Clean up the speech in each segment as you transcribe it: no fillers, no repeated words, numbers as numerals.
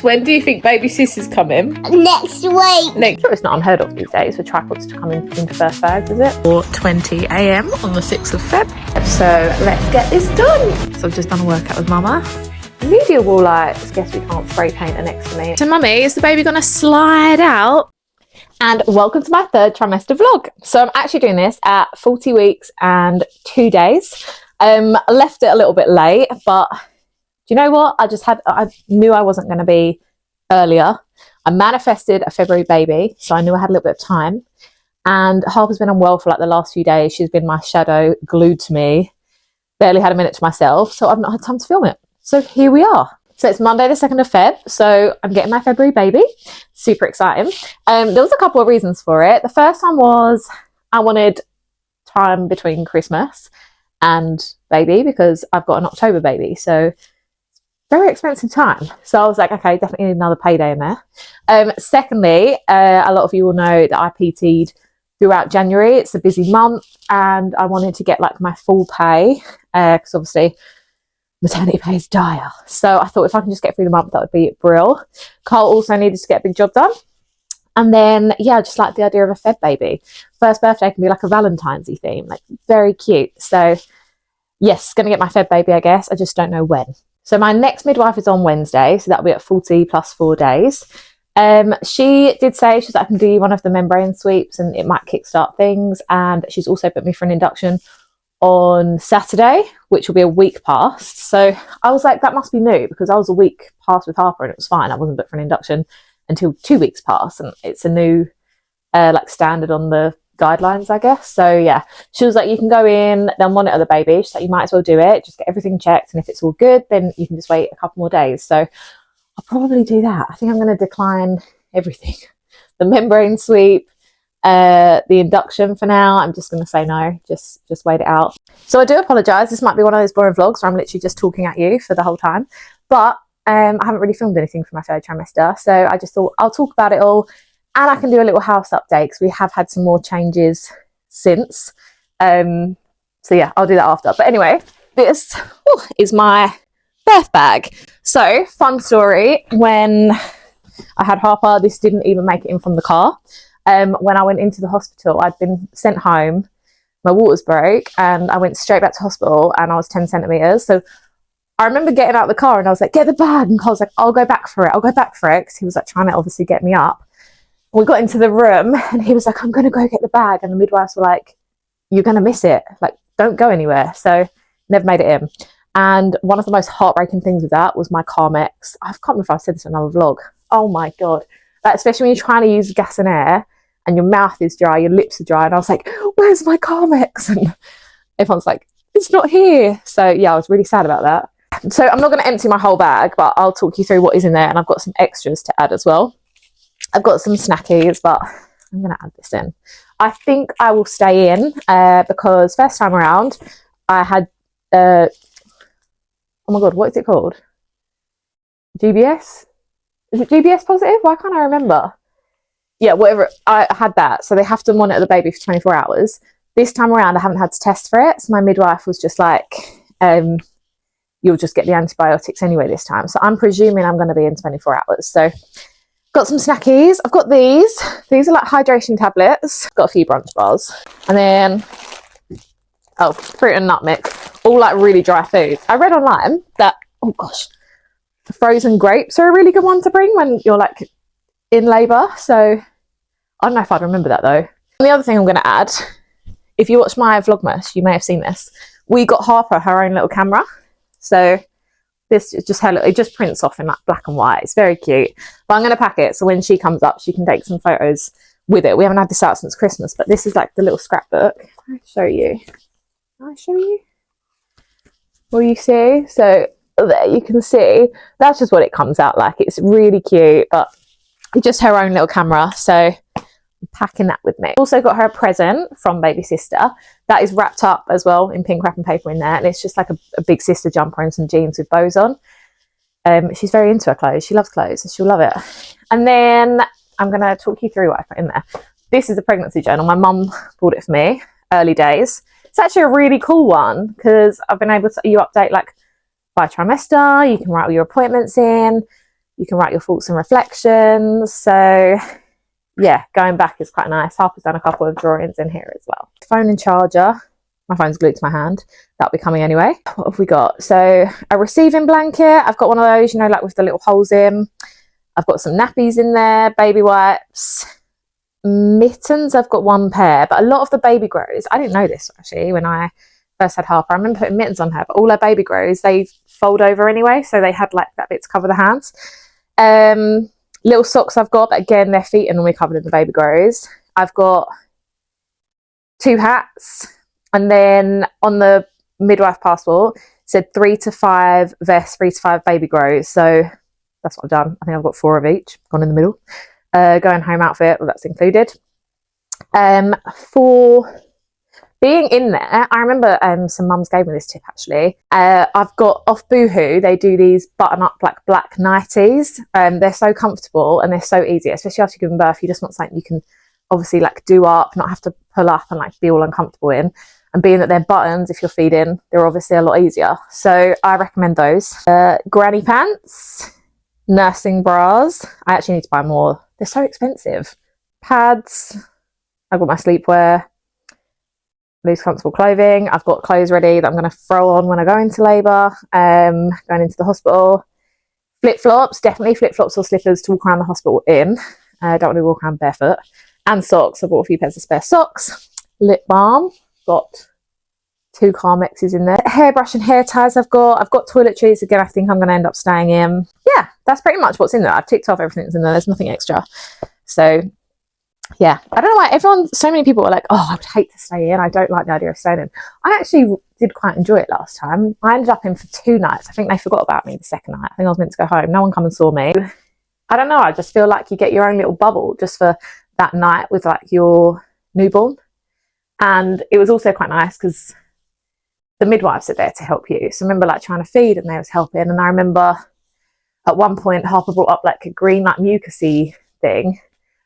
When do you think baby sis is coming? Next week. Sure, it's not unheard of these days for tripods to come into first bags, is it? 4:20 a.m. on the 6th of Feb. So let's get this done. So I've just done a workout with Mama. Media will guess we can't spray paint her next to me. So Mummy, is the baby gonna slide out? And welcome to my third trimester vlog. So I'm actually doing this at 40 weeks and 2 days. I left it a little bit late, but do you know what? I knew I wasn't going to be earlier. I manifested a February baby, so I knew I had a little bit of time. And Harper's been unwell for the last few days. She's been my shadow, glued to me. Barely had a minute to myself, so I've not had time to film it. So here we are. So it's Monday the 2nd of Feb, so I'm getting my February baby. Super exciting. There was a couple of reasons for it. The first one was I wanted time between Christmas and baby because I've got an October baby, so very expensive time. So I was like, okay, definitely need another payday in there. Secondly, a lot of you will know that I PT'd throughout January. It's a busy month and I wanted to get my full pay because obviously maternity pay is dire. So I thought if I can just get through the month, that would be brill. Carl also needed to get a big job done. And then, yeah, I just like the idea of a Feb baby. First birthday can be like a Valentine's-y theme, very cute. So yes, going to get my Feb baby, I guess. I just don't know when. So my next midwife is on Wednesday, so that'll be at 40 plus 4 days. She did say, she's like, I can do one of the membrane sweeps and it might kickstart things. And she's also put me for an induction on Saturday, which will be a week past. So I was like, that must be new because I was a week past with Harper and it was fine. I wasn't booked for an induction until 2 weeks past, and it's a new standard on the guidelines, I guess. So yeah, she was like, you can go in, they'll monitor the baby. She's like, you might as well do it, just get everything checked, and if it's all good, then you can just wait a couple more days. So I'll probably do that. I think I'm going to decline everything. The membrane sweep, the induction for now, I'm just going to say no, just wait it out. So I do apologise, this might be one of those boring vlogs where I'm literally just talking at you for the whole time, but I haven't really filmed anything for my third trimester, so I just thought I'll talk about it all. And I can do a little house update because we have had some more changes since. So yeah, I'll do that after. But anyway, this is my birth bag. So fun story, when I had Harper, this didn't even make it in from the car. When I went into the hospital, I'd been sent home, my waters broke and I went straight back to hospital and I was 10 centimetres. So I remember getting out of the car and I was like, get the bag. And Carl's like, I'll go back for it. I'll go back for it. Because he was trying to obviously get me up. We got into the room and he was like, I'm going to go get the bag. And the midwives were like, you're going to miss it. Don't go anywhere. So never made it in. And one of the most heartbreaking things with that was my Carmex. I can't remember if I've said this in another vlog. Oh my God. Especially when you're trying to use gas and air and your mouth is dry, your lips are dry. And I was like, where's my Carmex? And everyone's like, it's not here. So yeah, I was really sad about that. So I'm not going to empty my whole bag, but I'll talk you through what is in there. And I've got some extras to add as well. I've got some snackies, but I'm going to add this in. I think I will stay in because first time around I had, oh my God, what is it called? GBS? Is it GBS positive? Why can't I remember? Yeah, whatever. I had that. So they have to monitor the baby for 24 hours. This time around I haven't had to test for it. So my midwife was just like, you'll just get the antibiotics anyway this time. So I'm presuming I'm going to be in 24 hours. So got some snackies. I've got these. These are hydration tablets. Got a few brunch bars. And then, fruit and nut mix. All really dry foods. I read online that, oh gosh, frozen grapes are a really good one to bring when you're in labour. So I don't know if I'd remember that though. And the other thing I'm going to add, if you watch my Vlogmas, you may have seen this. We got Harper her own little camera. So this is just it just prints off in black and white. It's very cute. But I'm going to pack it so when she comes up, she can take some photos with it. We haven't had this out since Christmas, but this is the little scrapbook. I'll show you. Can I show you? Will you see? So there you can see. That's just what it comes out like. It's really cute, but just her own little camera. So I'm packing that with me. Also got her a present from baby sister that is wrapped up as well in pink wrapping paper in there, and it's just a big sister jumper and some jeans with bows on. She's very into her clothes. She loves clothes, so she'll love it. And then I'm going to talk you through what I put in there. This is a pregnancy journal. My mum bought it for me, early days. It's actually a really cool one because I've been able to, you update by trimester, you can write all your appointments in, You can write your thoughts and reflections. So yeah, going back is quite nice. Harper's done a couple of drawings in here as well. Phone and charger. My phone's glued to my hand. That'll be coming anyway. What have we got? So a receiving blanket. I've got one of those, you know, like with the little holes in. I've got some nappies in there, baby wipes, mittens. I've got one pair, but a lot of the baby grows, I didn't know this actually when I first had Harper. I remember putting mittens on her, but all her baby grows, they fold over anyway. So they had like that bit to cover the hands. Little socks I've got, but again, their feet are normally covered in the baby grows. I've got 2 hats. And then on the midwife passport, it said 3 to 5 vests, 3 to 5 baby grows. So that's what I've done. I think I've got 4 of each, gone in the middle. Going home outfit, well, that's included. For being in there, I remember some mums gave me this tip actually. I've got off Boohoo, they do these button up like black nighties. They're so comfortable and they're so easy, especially after giving birth. You just want something you can obviously like do up, not have to pull up and like be all uncomfortable in. And being that they're buttons, if you're feeding, they're obviously a lot easier. So I recommend those. Granny pants, nursing bras. I actually need to buy more. They're so expensive. Pads. I've got my sleepwear. Loose comfortable clothing. I've got clothes ready that I'm going to throw on when I go into labour, going into the hospital. Flip-flops, definitely flip-flops or slippers to walk around the hospital in. I don't want to walk around barefoot. And socks. I bought a few pairs of spare socks. Lip balm. Got 2 Carmexes in there. Hairbrush and hair ties I've got toiletries. Again, I think I'm going to end up staying in. Yeah, that's pretty much what's in there. I've ticked off everything that's in there. There's nothing extra. So yeah, I don't know why so many people are like, oh, I would hate to stay in. I don't like the idea of staying in. I actually did quite enjoy it last time. I ended up in for 2 nights. I think they forgot about me the second night. I think I was meant to go home. No one come and saw me. I don't know. I just feel like you get your own little bubble just for that night with like your newborn. And it was also quite nice because the midwives are there to help you. So I remember like trying to feed and they was helping. And I remember at one point Harper brought up like a green like mucusy thing.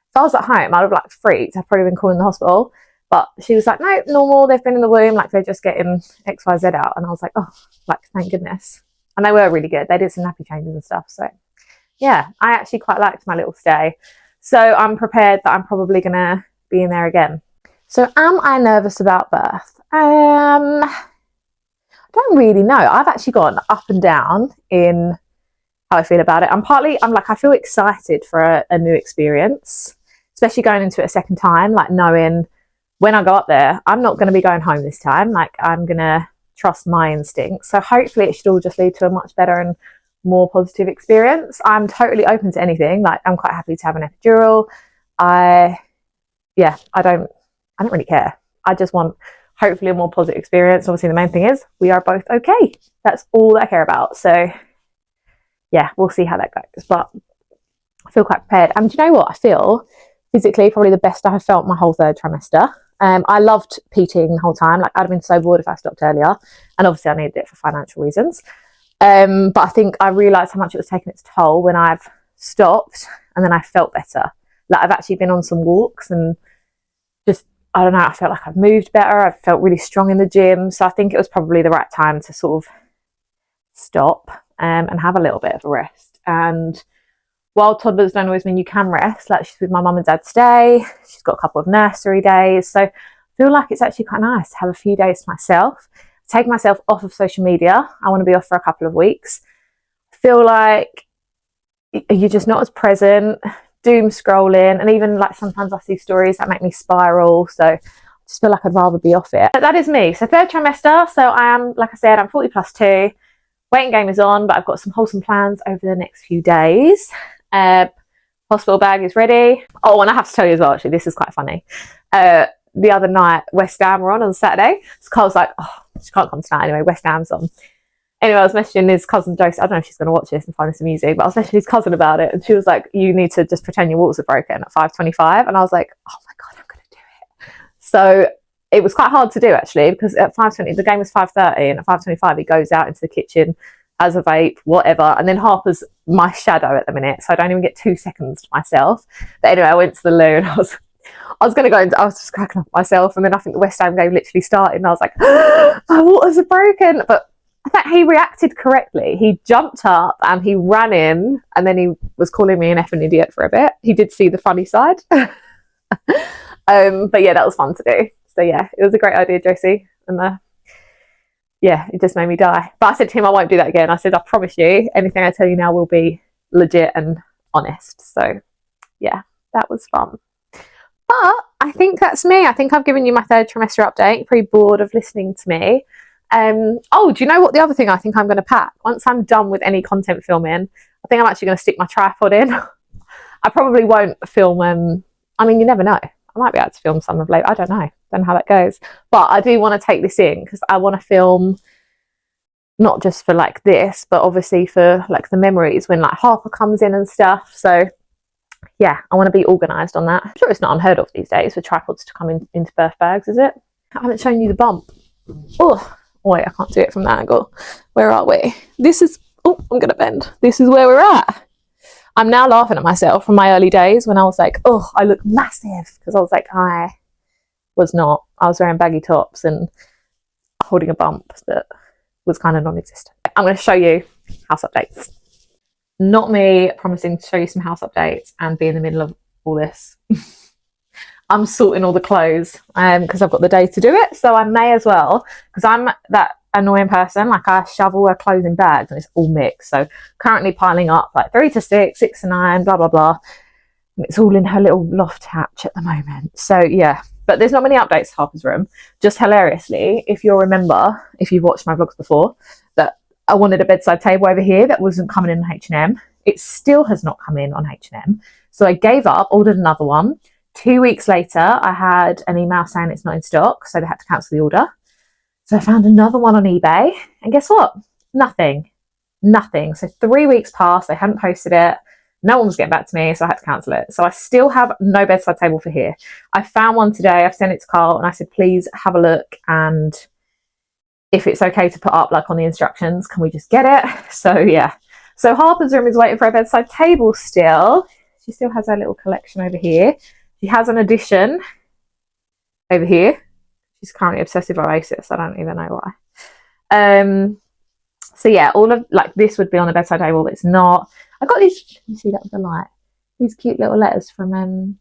If I was at home, I'd have like freaked. I'd probably been calling the hospital. But she was like, no, normal. They've been in the womb. Like they're just getting XYZ out. And I was like, oh, like thank goodness. And they were really good. They did some nappy changes and stuff. So yeah, I actually quite liked my little stay. So I'm prepared that I'm probably going to be in there again. So am I nervous about birth? I don't really know. I've actually gone up and down in how I feel about it. I feel excited for a new experience, especially going into it a second time, like knowing when I go up there, I'm not going to be going home this time. Like I'm going to trust my instincts. So hopefully it should all just lead to a much better and more positive experience. I'm totally open to anything. Like I'm quite happy to have an epidural. I don't really care. I just want hopefully a more positive experience. Obviously the main thing is we are both okay. That's all that I care about. So yeah, we'll see how that goes. But I feel quite prepared. And do you know what? I feel physically probably the best I have felt my whole 3rd trimester. I loved PTing the whole time. Like I'd have been so bored if I stopped earlier. And obviously I needed it for financial reasons. But I think I realised how much it was taking its toll when I've stopped and then I felt better. Like I've actually been on some walks and just, I don't know, I felt like I've moved better. I felt really strong in the gym. So I think it was probably the right time to sort of stop and have a little bit of a rest. And while toddlers don't always mean you can rest, like she's with my mum and dad today, she's got a couple of nursery days. So I feel like it's actually quite nice to have a few days to myself, take myself off of social media. I want to be off for a couple of weeks. I feel like you're just not as present, doom scrolling, and even like sometimes I see stories that make me spiral. So I just feel like I'd rather be off it. But that is me. So 3rd trimester. So I am, like I said, I'm 40+2. Waiting game is on, but I've got some wholesome plans over the next few days. Hospital bag is ready. Oh, and I have to tell you as well, actually, this is quite funny. The other night, West Ham were on Saturday. So Carl's like, oh, she can't come tonight anyway, West Ham's on. Anyway, I was messaging his cousin Josie. I don't know if she's going to watch this and find this amusing, but I was messaging his cousin about it. And she was like, you need to just pretend your waters are broken at 5:25. And I was like, oh my God, I'm going to do it. So it was quite hard to do actually, because at 5:20, the game was 5:30, and at 5:25 he goes out into the kitchen, has a vape, whatever. And then Harper's my shadow at the minute, so I don't even get 2 seconds to myself. But anyway, I went to the loo and I was going to go into, I was just cracking up myself. And then I think the West Ham game literally started and I was like, my waters are broken. But I think he reacted correctly. He jumped up and he ran in, and then he was calling me an effing idiot for a bit. He did see the funny side. But yeah, that was fun to do. So yeah, it was a great idea, Josie. And yeah, it just made me die. But I said to him, I won't do that again. I said, I promise you, anything I tell you now will be legit and honest. So yeah, that was fun. But I think that's me. I think I've given you my 3rd trimester update. You're pretty bored of listening to me. Oh, do you know what the other thing I think I'm going to pack? Once I'm done with any content filming, I think I'm actually going to stick my tripod in. I probably won't film, I mean, you never know. I might be able to film some of later. I don't know. Don't know how that goes. But I do want to take this in because I want to film not just for like this, but obviously for like the memories when like Harper comes in and stuff. So yeah, I want to be organised on that. I'm sure it's not unheard of these days for tripods to come into birth bags, is it? I haven't shown you the bump. Oh, wait, I can't do it from that angle. Where are we? This is, oh, I'm going to bend. This is where we're at. I'm now laughing at myself from my early days when I was like, oh, I look massive. Because I was like, I was not. I was wearing baggy tops and holding a bump that was kind of non-existent. I'm going to show you house updates. Not me promising to show you some house updates and be in the middle of all this. I'm sorting all the clothes because I've got the day to do it, so I may as well, because I'm that annoying person, like I shove all her clothes in bags and it's all mixed. So currently piling up like 3 to 6, 6 to 9, blah blah blah. It's all in her little loft hatch at the moment. So yeah, but there's not many updates to Harper's room. Just hilariously, if you'll remember, if you've watched my vlogs before, that I wanted a bedside table over here that wasn't coming in H&M. It still has not come in on H&M. So I gave up, ordered another one. 2 weeks later, I had an email saying it's not in stock, so they had to cancel the order. So I found another one on eBay, and guess what? Nothing. So 3 weeks passed, they hadn't posted it. No one was getting back to me, so I had to cancel it. So I still have no bedside table for here. I found one today, I've sent it to Carl, and I said, please have a look, and if it's okay to put up like on the instructions, can we just get it? So yeah. So Harper's room is waiting for a bedside table still. She still has her little collection over here. She has an addition over here. She's currently obsessed with Oasis. I don't even know why. So yeah, all of like this would be on the bedside table, but it's not. I got these. Can you see that with the light? These cute little letters from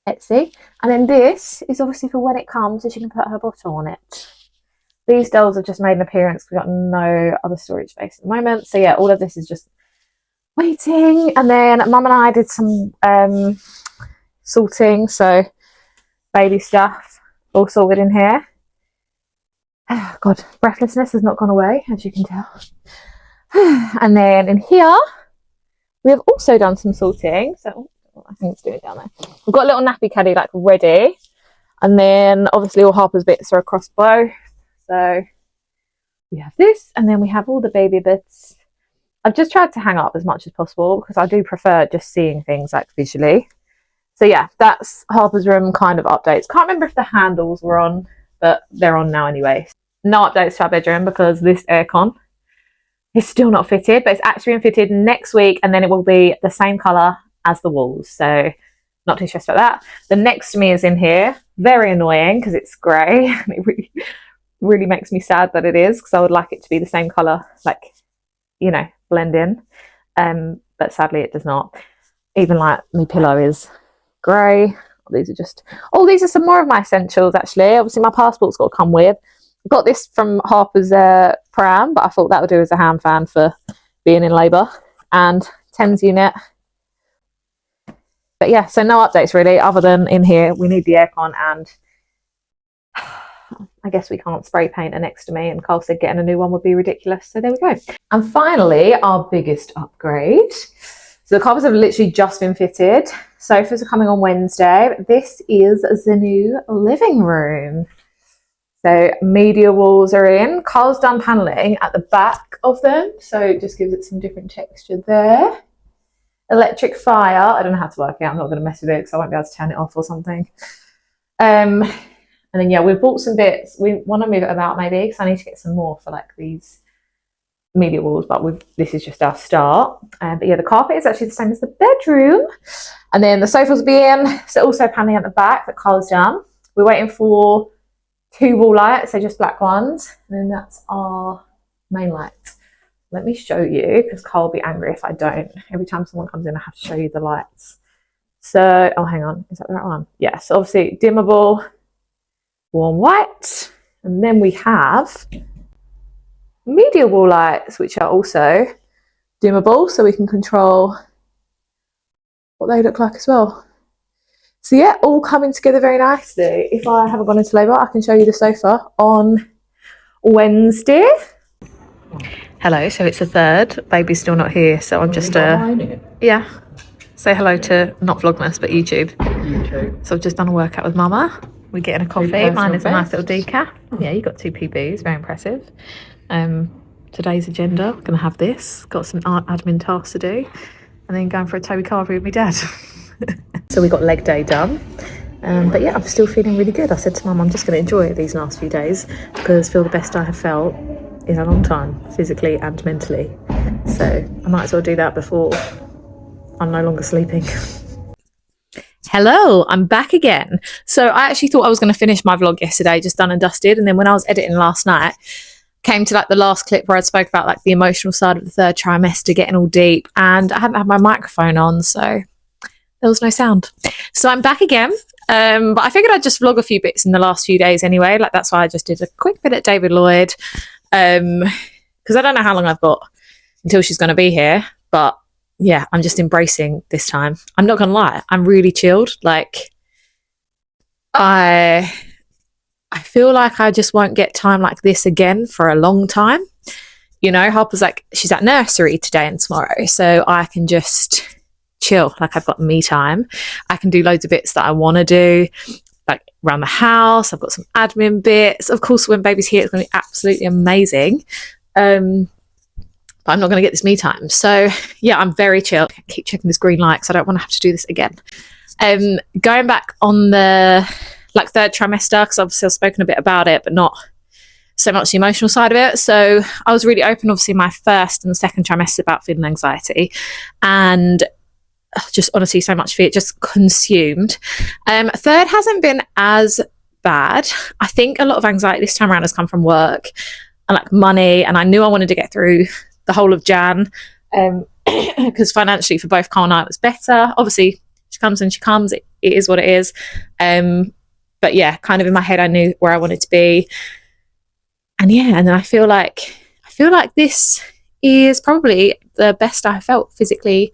Etsy, and then this is obviously for when it comes, so she can put her bottle on it. These dolls have just made an appearance. We've got no other storage space at the moment, so yeah, all of this is just waiting. And then Mum and I did some sorting, so baby stuff all sorted in here. Oh, God, breathlessness has not gone away, as you can tell. And then in here, we have also done some sorting. So I think it's doing it down there. We've got a little nappy caddy like ready, and then obviously all Harper's bits are across both. So we have this, and then we have all the baby bits. I've just tried to hang up as much as possible because I do prefer just seeing things like visually. So yeah, that's Harper's room kind of updates. Can't remember if the handles were on, but they're on now anyway. No updates to our bedroom because this aircon is still not fitted, but it's actually been fitted next week, and then it will be the same colour as the walls. So not too stressed about that. The next to me is in here. Very annoying because it's grey. And it really makes me sad that it is, because I would like it to be the same colour, like, you know, blend in. But sadly it does not. Even like my pillow is grey. These are just, oh, these are some more of my essentials actually. Obviously my passport's got to come with. I got this from Harper's pram, but I thought that would do as a hand fan for being in labour. And Thames unit. But yeah, so no updates really, other than in here we need the aircon, and I guess we can't spray paint her next to me, and Carl said getting a new one would be ridiculous, so there we go. And finally, our biggest upgrade. So the covers have literally just been fitted. Sofas are coming on Wednesday. This is the new living room. So media walls are in. Carl's done panelling at the back of them, so it just gives it some different texture there. Electric fire, I don't know how to work it. I'm not going to mess with it because I won't be able to turn it off or something. And then yeah, we've bought some bits. We want to move it about maybe because I need to get some more for like these media walls, but this is just our start. But yeah, the carpet is actually the same as the bedroom. And then the sofas will be in. So also paneling at the back that Carl's done. We're waiting for 2 wall lights, so just black ones. And then that's our main lights. Let me show you, because Carl will be angry if I don't. Every time someone comes in, I have to show you the lights. So, oh, hang on. Is that the right one? Yeah, so obviously dimmable, warm white. And then we have media wall lights, which are also dimmable, so we can control what they look like as well. So yeah, all coming together very nicely. If I haven't gone into labour, I can show you the sofa on Wednesday. Hello, so it's the 3rd. Baby's still not here, so I'm just yeah. Say hello to not Vlogmas, but YouTube. So I've just done a workout with Mama. We're getting a coffee. Mine is a nice little decaf. Yeah, you got 2 PBs, very impressive. Today's agenda, I'm gonna have this. Got some admin tasks to do, and then going for a Toby Carvery with my dad. So we got leg day done. But yeah, I'm still feeling really good. I said to Mum, I'm just going to enjoy these last few days because I feel the best I have felt in a long time, physically and mentally. So I might as well do that before I'm no longer sleeping. Hello, I'm back again. So I actually thought I was going to finish my vlog yesterday, just done and dusted. And then when I was editing last night, came to like the last clip where I spoke about like the emotional side of the 3rd trimester, getting all deep. And I hadn't had my microphone on, so there was no sound. So I'm back again. But I figured I'd just vlog a few bits in the last few days anyway. Like that's why I just did a quick bit at David Lloyd. Because I don't know how long I've got until she's going to be here. But yeah, I'm just embracing this time. I'm not going to lie. I'm really chilled. Like I feel like I just won't get time like this again for a long time. You know, Harper's like, she's at nursery today and tomorrow. So I can just chill, like I've got me time. I can do loads of bits that I want to do, like around the house. I've got some admin bits. Of course, when baby's here, it's going to be absolutely amazing. But I'm not going to get this me time. So yeah, I'm very chill. I keep checking this green light because I don't want to have to do this again. Going back on the like 3rd trimester, because obviously I've spoken a bit about it, but not so much the emotional side of it. So I was really open, obviously, my 1st and 2nd trimester about feeling anxiety, and just honestly so much fear just consumed. 3rd hasn't been as bad. I think a lot of anxiety this time around has come from work and like money, and I knew I wanted to get through the whole of Jan because financially for both Carl and I it was better. Obviously she comes and she comes, it is what it is. But yeah, kind of in my head I knew where I wanted to be, and yeah, and then I feel like this is probably the best I felt physically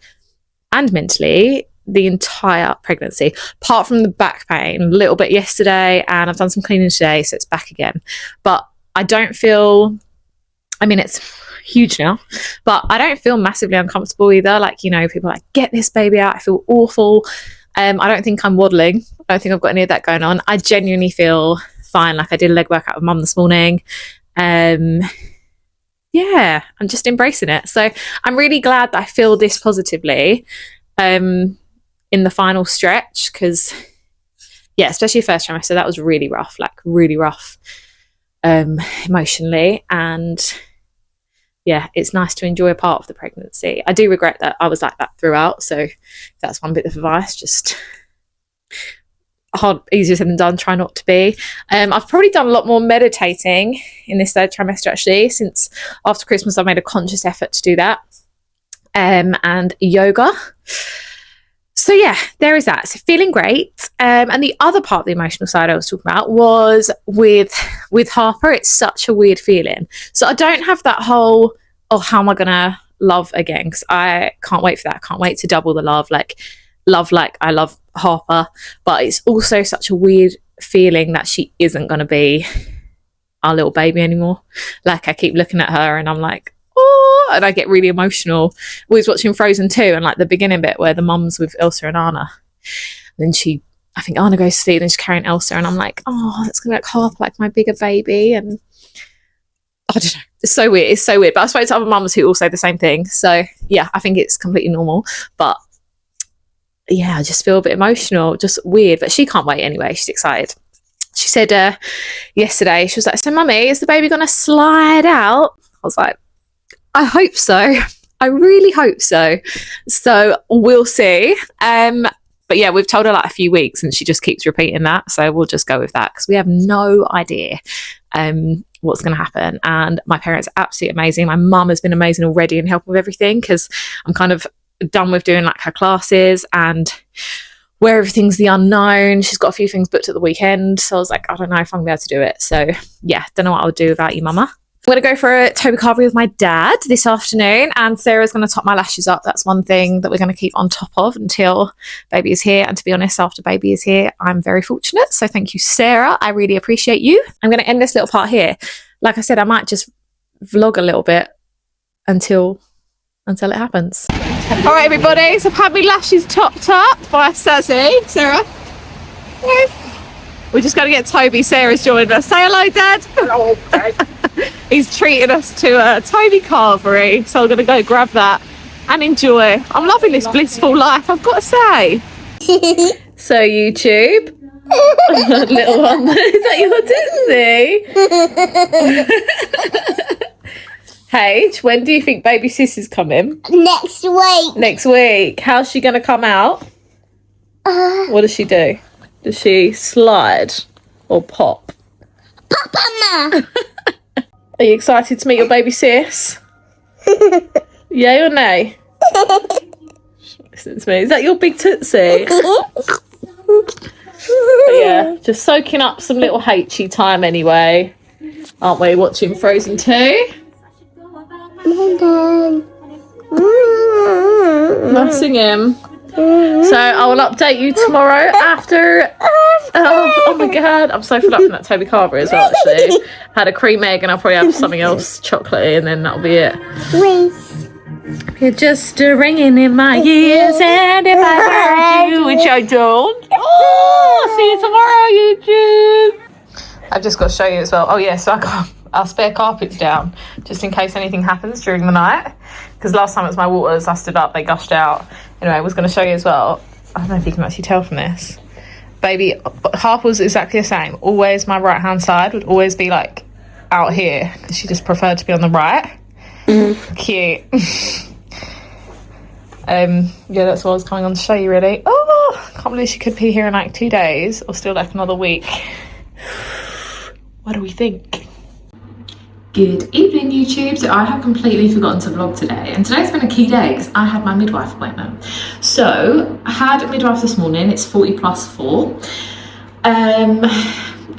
and mentally the entire pregnancy, apart from the back pain a little bit yesterday, and I've done some cleaning today, so it's back again. But I don't feel, I mean, it's huge now, but I don't feel massively uncomfortable either. Like, you know, people are like, get this baby out. I feel awful. I don't think I'm waddling. I don't think I've got any of that going on. I genuinely feel fine. Like I did a leg workout with Mum this morning. Yeah, I'm just embracing it. So I'm really glad that I feel this positively in the final stretch, because yeah, especially 1st trimester, that was really rough, like really rough emotionally. And yeah, it's nice to enjoy a part of the pregnancy. I do regret that I was like that throughout, so that's one bit of advice. Just hard, easier said than done, try not to be. I've probably done a lot more meditating in this 3rd trimester actually. Since after Christmas I've made a conscious effort to do that, and yoga. So yeah, there is that. So feeling great. And the other part of the emotional side I was talking about was with Harper. It's such a weird feeling. So I don't have that whole, oh, how am I gonna love again, because I can't wait for that. I can't wait to double the love like I love Harper. But it's also such a weird feeling that she isn't going to be our little baby anymore. Like I keep looking at her and I'm like, oh, and I get really emotional. We was watching Frozen 2 and like the beginning bit where the mum's with Elsa and Anna, and then I think Anna goes to sleep and she's carrying Elsa, and I'm like, oh, that's gonna like Harper, like my bigger baby. And I don't know, it's so weird. But I spoke to other mums who all say the same thing, so yeah, I think it's completely normal. But yeah, I just feel a bit emotional, just weird. But she can't wait anyway, she's excited. She said yesterday, she was like, so mummy, is the baby gonna slide out? I was like, I hope so. I really hope so. So we'll see. But yeah, we've told her like a few weeks and she just keeps repeating that. So we'll just go with that because we have no idea. what's going to happen. And my parents are absolutely amazing. My mum has been amazing already in helping with everything, because I'm kind of done with doing like her classes, and where everything's the unknown. She's got a few things booked at the weekend, so I was like, I don't know if I'm gonna be able to do it. So yeah, don't know what I'll do without you, mama. I'm going to go for a Toby Carvery with my dad this afternoon, and Sarah's going to top my lashes up. That's one thing that we're going to keep on top of until baby is here. And to be honest, after baby is here, I'm very fortunate. So thank you, Sarah. I really appreciate you. I'm going to end this little part here. Like I said, I might just vlog a little bit until it happens. All right, everybody. So I've had my lashes topped up by Sazzy. Sarah? Yes. We're just going to get Toby. Sarah's joined us. Say hello, Dad. Hello, Dad. He's treated us to a Toby Carvery, so I'm going to go grab that and enjoy. I'm loving this blissful life, I've got to say. So YouTube, little one, is that your Tootsie? Paige, when do you think baby sis is coming? Next week. Next week. How's she going to come out? What does she do? Does she slide or pop? Papa, Ma. Are you excited to meet your baby sis? Yay or nay? Listen to me. Is that your big Tootsie? But yeah, just soaking up some little H-y time anyway. Aren't we? Watching Frozen 2. Nursing him. So I will update you tomorrow after. Oh my god, I'm so full up from that Toby Carvery as well. Actually, had a cream egg, and I'll probably have something else chocolatey, and then that'll be it. You're just ringing in my ears, and if I heard you, which I don't. Oh, see you tomorrow, YouTube. I've just got to show you as well. Oh yeah, so I got our spare carpets down just in case anything happens during the night. Because last time it was my waters, I stood up, they gushed out. Anyway, I was going to show you as well. I don't know if you can actually tell from this. Baby, Harper was exactly the same. Always my right hand side would always be like out here, because she just preferred to be on the right. Cute. Yeah, that's what I was coming on to show you really. Oh, I can't believe she could be here in like 2 days, or still like another week. What do we think? Good evening, YouTube. So I have completely forgotten to vlog today, and today's been a key day because I had my midwife appointment. So I had a midwife this morning. It's 40+4.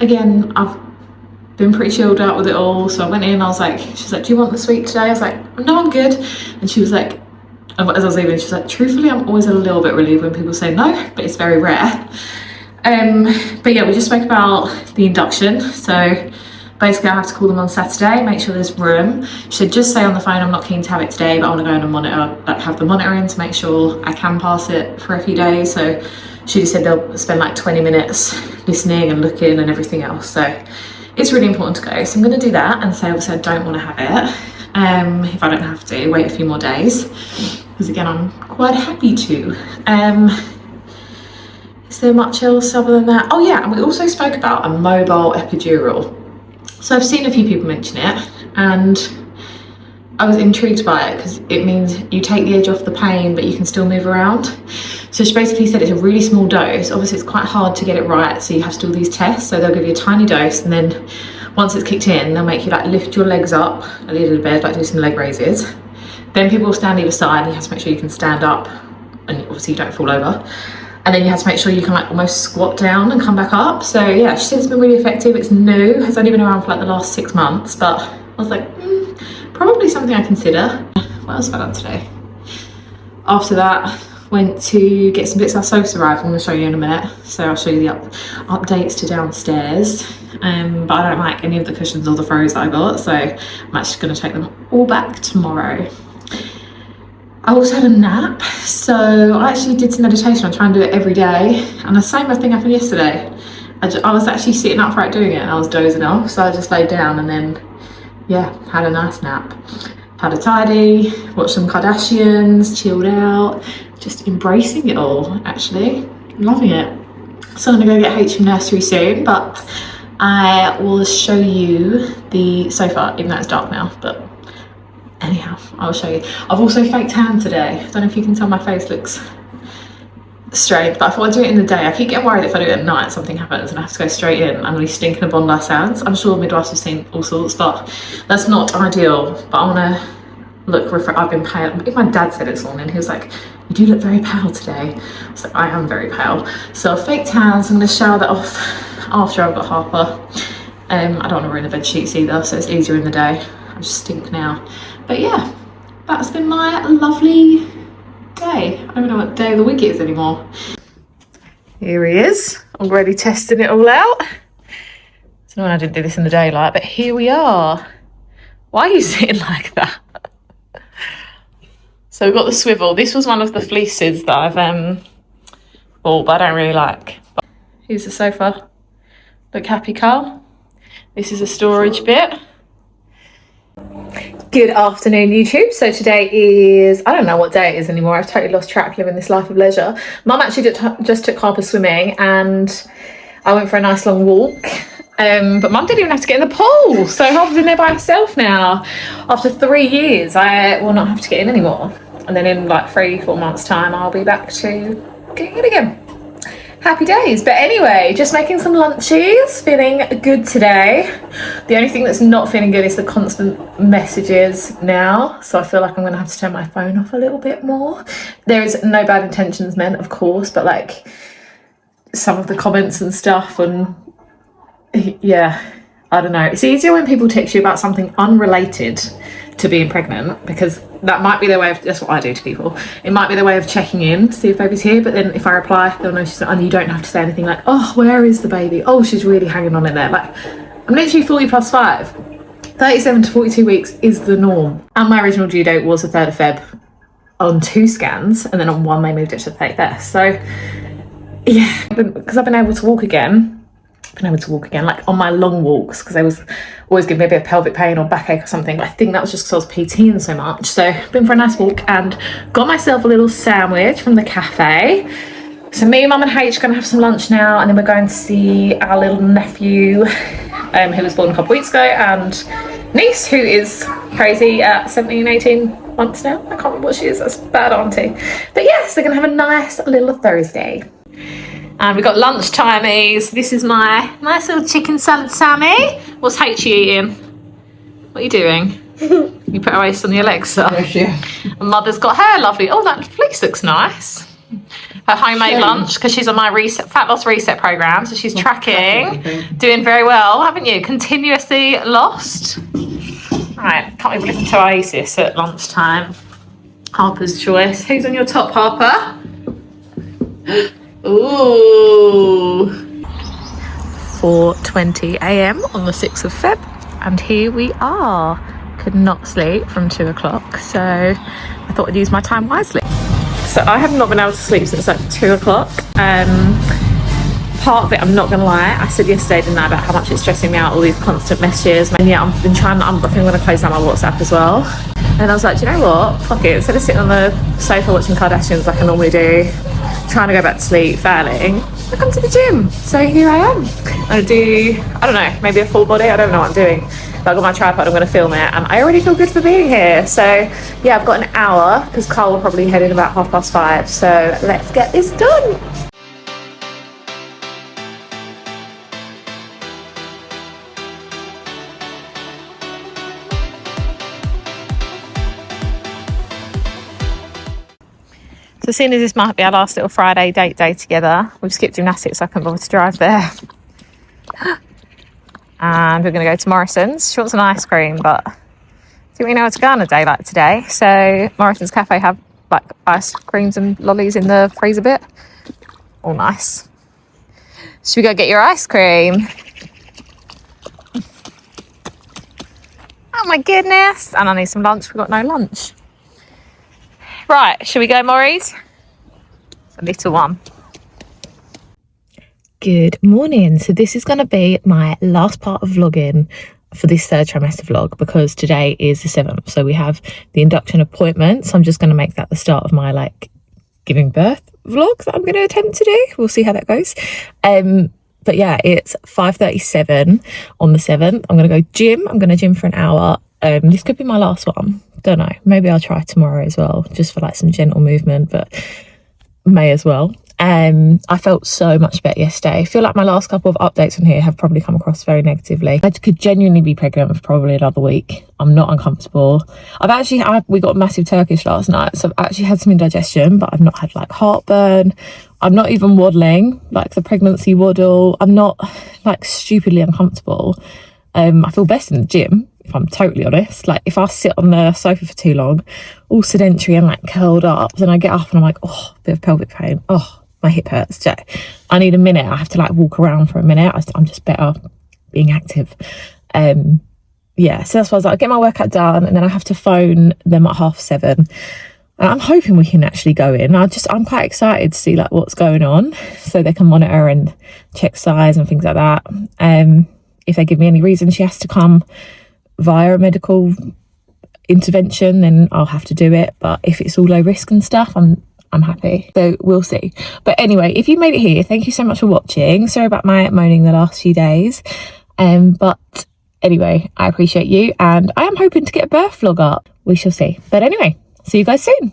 Again, I've been pretty chilled out with it all. So I went in, I was like, she's like, do you want the sweet today? I was like, no, I'm good. And she was like, as I was leaving, she was like, truthfully, I'm always a little bit relieved when people say no, but it's very rare. But yeah, we just spoke about the induction. So basically I have to call them on Saturday, make sure there's room. She said, just say on the phone, I'm not keen to have it today, but I want to go in and monitor, like have the monitor in to make sure I can pass it for a few days. So she just said they'll spend like 20 minutes listening and looking and everything else. So it's really important to go. So I'm going to do that and say, obviously I don't want to have it. If I don't have to, wait a few more days. Because again, I'm quite happy to. Is there much else other than that? Oh yeah, and we also spoke about a mobile epidural. So I've seen a few people mention it, and I was intrigued by it because it means you take the edge off the pain, but you can still move around. So she basically said it's a really small dose. Obviously it's quite hard to get it right, so you have to do all these tests. So they'll give you a tiny dose, and then once it's kicked in, they'll make you like lift your legs up a little bit, like do some leg raises. Then people will stand either side, and you have to make sure you can stand up, and obviously you don't fall over. And then you have to make sure you can like almost squat down and come back up. So yeah, she said it's been really effective. It's new, has only been around for like the last 6 months, but I was like, probably something I consider. What else have I done today? After that, went to get some bits. Our sofas arrived, I'm gonna show you in a minute. So I'll show you the updates to downstairs. But I don't like any of the cushions or the throws that I got, so I'm actually gonna take them all back tomorrow. I also had a nap, so I actually did some meditation. I try and do it every day, and the same thing happened yesterday. I was actually sitting upright doing it, and I was dozing off, so I just laid down and then, yeah, had a nice nap. Had a tidy, watched some Kardashians, chilled out, just embracing it all, actually. Loving it. So I'm gonna go get H from nursery soon, but I will show you the sofa, even though it's dark now, but anyhow, I'll show you. I've also faked tan today. I don't know if you can tell, my face looks strange, but if I do it in the day, I keep getting worried if I do it at night, something happens and I have to go straight in and we stink in a Bondi Sands. I'm sure midwives have seen all sorts, but that's not ideal. But I want to look I've been pale. If my dad said it this morning, he was like, you do look very pale today. I was like, I am very pale. So fake tans, I'm going to shower that off after I've got Harper. I don't want to ruin the bed sheets either, so it's easier in the day. I just stink now. But yeah, that's been my lovely day. I don't know what day of the week it is anymore. Here he is, already testing it all out. So no, I didn't do this in the daylight, but here we are. Why are you sitting like that? So we've got the swivel. This was one of the fleeces that I've bought, but I don't really like. Here's the sofa. Look happy, Carl. This is a storage bit. Good afternoon, YouTube. So today is, I don't know what day it is anymore. I've totally lost track living this life of leisure. Mum actually just took Harper swimming and I went for a nice long walk. But Mum didn't even have to get in the pool. So Harper's in there by herself now. After 3 years, I will not have to get in anymore. And then in like 3-4 months time, I'll be back to getting in again. Happy days. But anyway, just making some lunches, feeling good today. The only thing that's not feeling good is the constant messages now. So I feel like I'm gonna have to turn my phone off a little bit more. There is no bad intentions meant, of course, but like some of the comments and stuff, and yeah, I don't know. It's easier when people text you about something unrelated to being pregnant, because that might be their way of, that's what I do to people, it might be their way of checking in, see if baby's here, but then if I reply, they'll know she's not, and you don't have to say anything like, oh, where is the baby? Oh, she's really hanging on in there. Like, I'm literally 40 plus 5. 37 to 42 weeks is the norm. And my original due date was the 3rd of Feb on 2 scans, and then on 1 they moved it to the 31st. So yeah, because I've been able to walk again, like on my long walks, because they was always giving me a bit of pelvic pain or backache or something, but I think that was just because I was PTing so much. So been for a nice walk and got myself a little sandwich from the cafe. So me, Mum and H are going to have some lunch now, and then we're going to see our little nephew who was born a couple weeks ago, and niece who is crazy at 17, 18 months now. I can't remember what she is, that's bad auntie. But yes, they're going to have a nice little Thursday. And we've got lunch timies. This is my nice little chicken salad, Sammy. What's H eating? What are you doing? You put her waist on the Alexa. Yes, yeah. And Mother's got her lovely, oh, that fleece looks nice. Her homemade lunch, because she's on my fat loss reset program, so she's tracking, doing very well, haven't you? Continuously lost. Right, can't even listen to Oasis at lunchtime. Harper's choice. Who's on your top, Harper? Ooh. 4:20 a.m. on the 6th of Feb, and here we are. Could not sleep from 2 o'clock, so I thought I'd use my time wisely. So I have not been able to sleep since like 2 o'clock. Part of it, I'm not gonna lie, I said yesterday, didn't I, about how much it's stressing me out, all these constant messages, and yeah, I've been trying, I think I'm gonna close down my WhatsApp as well. And I was like, do you know what, fuck it, instead of sitting on the sofa watching Kardashians like I normally do, trying to go back to sleep, failing, I come to the gym. So here I am. I'm gonna do, I don't know, maybe a full body, I don't know what I'm doing. But I've got my tripod, I'm gonna film it, and I already feel good for being here. So yeah, I've got an hour, because Carl will probably head in about 5:30. So let's get this done. So seeing as this might be our last little Friday date day together, we've skipped gymnastics, so I couldn't bother to drive there. And we're going to go to Morrison's. She wants an ice cream, but didn't we know where to go on a day like today? So Morrison's Cafe have like ice creams and lollies in the freezer bit. All nice. Should we go get your ice cream? Oh my goodness. And I need some lunch. We've got no lunch. Right, shall we go, Maurice? It's a little one. Good morning. So this is going to be my last part of vlogging for this 3rd trimester vlog, because today is the 7th. So we have the induction appointment. So I'm just going to make that the start of my like giving birth vlog that I'm going to attempt to do. We'll see how that goes. But yeah, it's 5:37 on the 7th. I'm going to go gym. I'm going to gym for an hour. This could be my last one. Don't know, maybe I'll try tomorrow as well, just for like some gentle movement, but may as well. I felt so much better yesterday. I feel like my last couple of updates on here have probably come across very negatively. I could genuinely be pregnant for probably another week. I'm not uncomfortable. We got massive Turkish last night, so I've actually had some indigestion, but I've not had like heartburn. I'm not even waddling, like the pregnancy waddle. I'm not like stupidly uncomfortable. I feel best in the gym, if I'm totally honest. Like if I sit on the sofa for too long, all sedentary and like curled up, then I get up and I'm like, oh, a bit of pelvic pain. Oh, my hip hurts. So I need a minute. I have to like walk around for a minute. I'm just better being active. Yeah, so that's why I was like, I'll get my workout done and then I have to phone them at 7:30. And I'm hoping we can actually go in. I'm quite excited to see like what's going on so they can monitor and check size and things like that. If they give me any reason she has to come via a medical intervention, then I'll have to do it. But if it's all low risk and stuff, I'm happy. So we'll see. But anyway, if you made it here, thank you so much for watching. Sorry about my moaning the last few days. But anyway, I appreciate you and I am hoping to get a birth vlog up. We shall see. But anyway, see you guys soon.